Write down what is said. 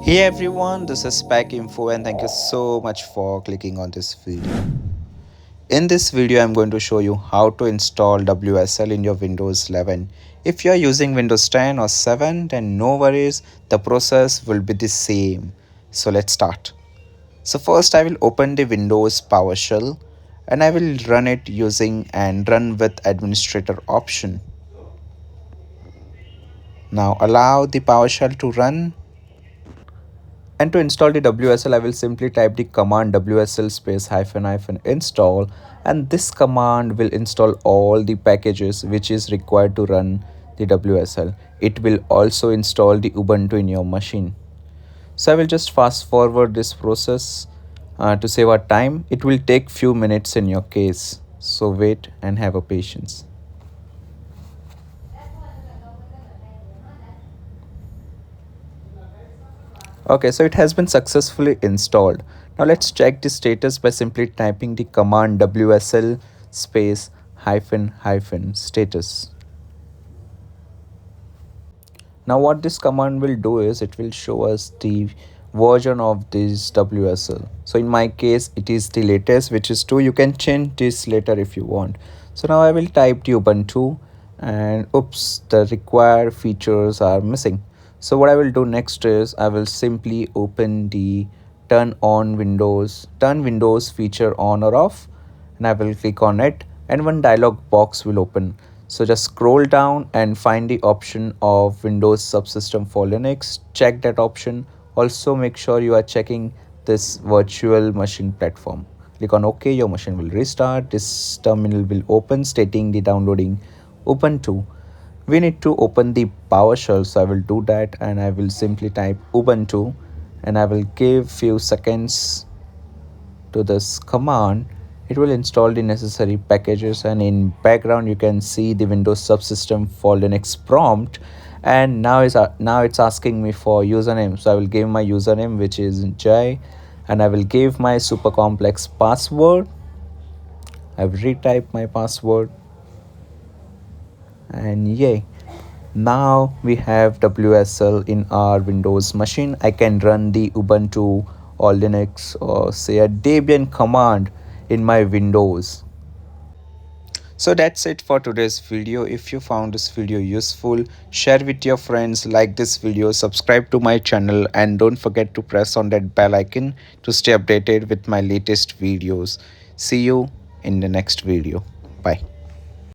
Hey everyone, this is SpecInfo and thank you so much for clicking on this video. In this video, I'm going to show you how to install WSL in your Windows 11. If you are using Windows 10 or 7, then no worries, the process will be the same. So let's start. So first I will open the Windows PowerShell and I will run it using and run with administrator option. Now allow the PowerShell to run. And to install the WSL, I will simply type the command WSL space hyphen hyphen install, and this command will install all the packages which is required to run the WSL. It will also install the Ubuntu in your machine. So I will just fast forward this process to save our time. It will take few minutes in your case. So wait and have a patience. Okay, so it has been successfully installed. Now let's check the status by simply typing the command WSL space hyphen hyphen status. Now what this command will do is it will show us the version of this WSL. So in my case, it is the latest, which is 2. You can change this later if you want. So now I will type the Ubuntu and oops, the required features are missing. So what I will do next is I will simply open the turn Windows feature on or off, and I will click on it and one dialog box will open. So just scroll down and find the option of Windows Subsystem for Linux. Check that option. Also make sure you are checking this virtual machine platform. Click on OK, your machine will restart. This terminal will open stating the downloading Ubuntu. We need to open the PowerShell, so I will do that and I will simply type Ubuntu and I will give few seconds to this command. It will install the necessary packages, and in background you can see the Windows Subsystem for Linux prompt. And now it's asking me for username, so I will give my username, which is Jai, and I will give my super complex password. I've retyped my password, and yay, now we have WSL in our Windows machine. I can run the Ubuntu or Linux or say a Debian command in my Windows. So that's it for today's video. If you found this video useful, share with your friends, like this video, subscribe to my channel, and don't forget to press on that bell icon to stay updated with my latest videos. See you in the next video. Bye.